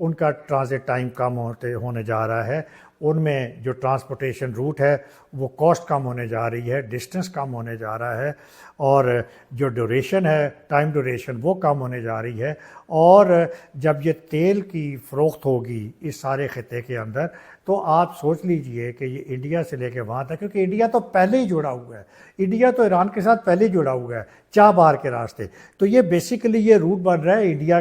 ان کا transit time کم ہونے جا رہا ہے، ان میں جو ٹرانسپورٹیشن روٹ ہے وہ کاسٹ کم ہونے جا رہی ہے، ڈسٹنس کم ہونے جا رہا ہے، اور جو ڈیوریشن ہے، ٹائم ڈیوریشن وہ کم ہونے جا رہی ہے۔ اور جب یہ تیل کی فروخت ہوگی اس سارے خطے کے اندر، تو آپ سوچ لیجئے کہ یہ انڈیا سے لے کے وہاں تک، کیونکہ انڈیا تو پہلے ہی جڑا ہوا ہے، انڈیا تو ایران کے ساتھ پہلے ہی جڑا ہوا ہے چاہ بار کے راستے، تو یہ بیسیکلی یہ روٹ بن رہا ہے انڈیا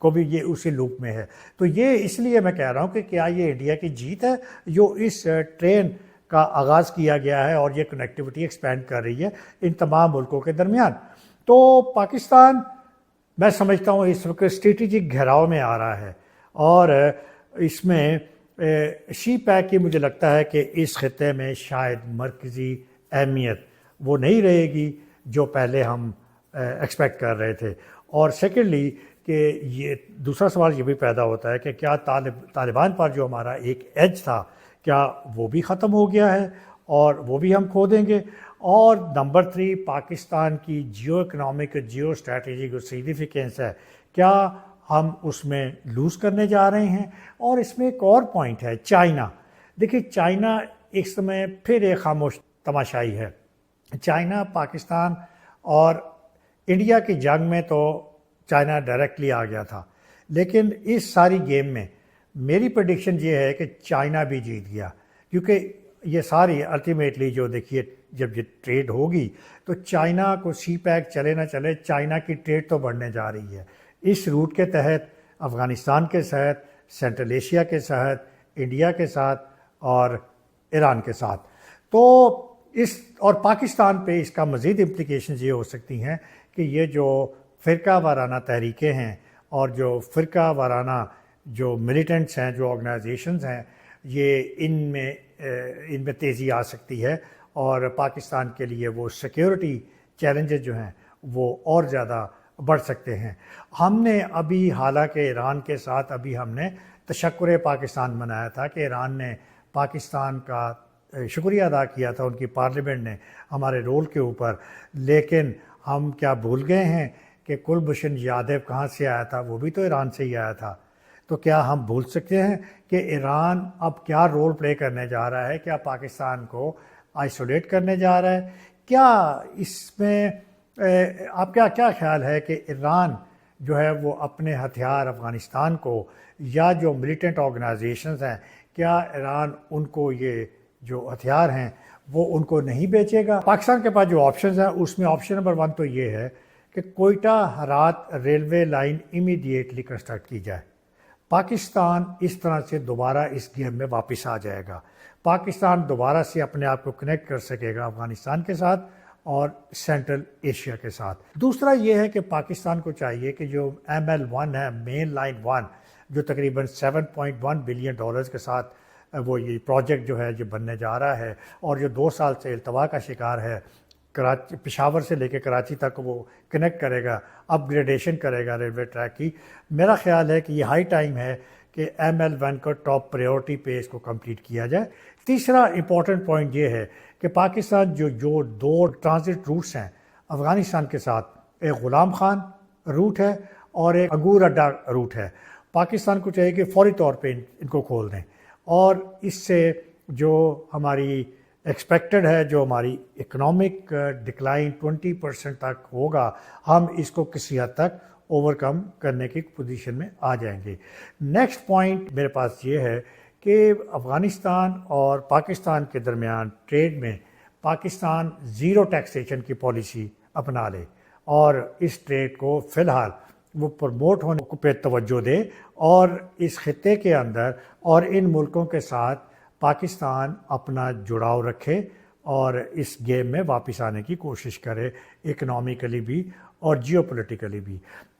کو بھی، یہ اسی لوپ میں ہے۔ تو یہ اس لیے میں کہہ رہا ہوں کہ کیا یہ انڈیا کی جیت ہے جو اس ٹرین کا آغاز کیا گیا ہے اور یہ کنیکٹیوٹی ایکسپینڈ کر رہی ہے ان تمام ملکوں کے درمیان۔ تو پاکستان میں سمجھتا ہوں اس وقت اسٹریٹجک گھیراؤ میں آ رہا ہے، اور اس میں سی پیک کی مجھے لگتا ہے کہ اس خطے میں شاید مرکزی اہمیت وہ نہیں رہے گی جو پہلے ہم ایکسپیکٹ کر رہے تھے۔ اور سیکنڈلی کہ یہ دوسرا سوال یہ بھی پیدا ہوتا ہے کہ کیا طالبان پر جو ہمارا ایک ایج تھا کیا وہ بھی ختم ہو گیا ہے اور وہ بھی ہم کھو دیں گے؟ اور نمبر 3، پاکستان کی geo economic geo strategic significance ہے، کیا ہم اس میں لوز کرنے جا رہے ہیں؟ اور اس میں ایک اور پوائنٹ ہے، چائنا۔ دیکھیے چائنا اس سمے پھر ایک خاموش تماشائی ہے۔ چائنا پاکستان اور انڈیا کی جنگ میں تو چائنا ڈائریکٹلی آ گیا تھا، لیکن اس ساری گیم میں میری پریڈکشن یہ ہے کہ چائنا بھی جیت گیا، کیونکہ یہ ساری الٹیمیٹلی جو دیکھیے جب یہ ٹریڈ ہوگی تو چائنا کو سی پیک چلے نہ چلے، چائنا کی ٹریڈ تو بڑھنے جا رہی ہے اس روٹ کے تحت، افغانستان کے ساتھ، سینٹرل ایشیا کے ساتھ، انڈیا کے ساتھ اور ایران کے ساتھ۔ تو اس اور پاکستان پہ اس کا مزید امپلیکیشنز یہ ہو سکتی ہیں کہ یہ جو فرقہ وارانہ تحریکیں ہیں اور جو فرقہ وارانہ جو ملیٹنٹس ہیں، جو آرگنائزیشنز ہیں، یہ ان میں تیزی آ سکتی ہے، اور پاکستان کے لیے وہ سیکیورٹی چیلنجز جو ہیں وہ اور زیادہ بڑھ سکتے ہیں۔ ہم نے ابھی حالانکہ ایران کے ساتھ ابھی ہم نے تشکر پاکستان منایا تھا کہ ایران نے پاکستان کا شکریہ ادا کیا تھا، ان کی پارلیمنٹ نے ہمارے رول کے اوپر، لیکن ہم کیا بھول گئے ہیں کہ کلبھوشن یادو کہاں سے آیا تھا؟ وہ بھی تو ایران سے ہی آیا تھا۔ تو کیا ہم بھول سکتے ہیں کہ ایران اب کیا رول پلے کرنے جا رہا ہے؟ کیا پاکستان کو آئسولیٹ کرنے جا رہا ہے؟ کیا اس میں آپ کا کیا خیال ہے کہ ایران جو ہے وہ اپنے ہتھیار افغانستان کو یا جو ملیٹنٹ آرگنائزیشنز ہیں، کیا ایران ان کو یہ جو ہتھیار ہیں وہ ان کو نہیں بیچے گا؟ پاکستان کے پاس جو آپشنز ہیں اس میں آپشن نمبر 1 تو یہ ہے کہ Quetta Herat railway line immediately construct کی جائے۔ پاکستان اس طرح سے دوبارہ اس گیم میں واپس آ جائے گا، پاکستان دوبارہ سے اپنے آپ کو کنیکٹ کر سکے گا افغانستان کے ساتھ اور سینٹرل ایشیا کے ساتھ۔ دوسرا یہ ہے کہ پاکستان کو چاہیے کہ جو ML1 ہے، مین لائن 1، جو تقریباً $7.1 بلین کے ساتھ وہ یہ پروجیکٹ جو ہے جو بننے جا رہا ہے اور جو 2 سال سے التوا کا شکار ہے، پشاور سے لے کے کراچی تک وہ کنیکٹ کرے گا، اپ گریڈیشن کرے گا ریلوے ٹریک کی۔ میرا خیال ہے کہ یہ ہائی ٹائم ہے کہ ML1 کو ٹاپ پریورٹی پہ اس کو کمپلیٹ کیا جائے۔ تیسرا امپورٹنٹ پوائنٹ یہ ہے کہ پاکستان جو 2 ٹرانزٹ روٹس ہیں افغانستان کے ساتھ، ایک غلام خان روٹ ہے اور ایک انگور اڈا روٹ ہے، پاکستان کو چاہیے کہ فوری طور پہ ان کو کھول دیں، اور اس سے جو ہماری ایکسپیکٹڈ ہے، جو ہماری اکنامک ڈکلائن 20% تک ہوگا، ہم اس کو کسی حد تک اوور کم کرنے کی پوزیشن میں آ جائیں گے۔ نیکسٹ پوائنٹ میرے پاس یہ ہے کہ افغانستان اور پاکستان کے درمیان ٹریڈ میں پاکستان زیرو ٹیکسیشن کی پالیسی اپنا لے اور اس ٹریڈ کو فی الحال وہ پروموٹ ہونے پہ توجہ دے، اور اس خطے کے اندر اور ان ملکوں کے ساتھ پاکستان اپنا جڑاؤ رکھے اور اس گیم میں واپس آنے کی کوشش کرے، اکنامیکلی بھی اور جیو پولیٹیکلی بھی۔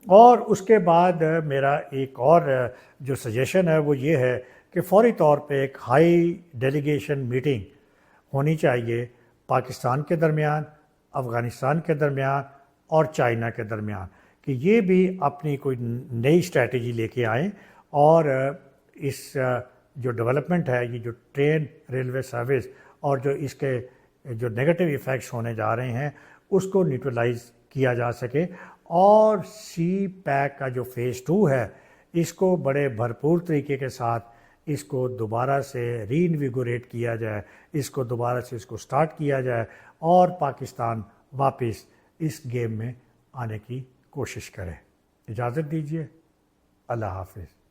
اور اس کے بعد میرا ایک اور جو سجیشن ہے وہ یہ ہے کہ فوری طور پہ ایک ہائی ڈیلیگیشن میٹنگ ہونی چاہیے پاکستان کے درمیان، افغانستان کے درمیان اور چائنا کے درمیان، کہ یہ بھی اپنی کوئی نئی اسٹریٹجی لے کے آئیں اور اس جو ڈیولپمنٹ ہے، یہ جو ٹرین ریلوے سروس اور جو اس کے جو نیگیٹو ایفیکٹس ہونے جا رہے ہیں اس کو نیوٹرلائز کیا جا سکے، اور سی پیک کا جو فیز 2 ہے اس کو بڑے بھرپور طریقے کے ساتھ اس کو دوبارہ سے ری انویگوریٹ کیا جائے، اس کو دوبارہ سے اس کو سٹارٹ کیا جائے اور پاکستان واپس اس گیم میں آنے کی کوشش کرے۔ اجازت دیجیے، اللہ حافظ۔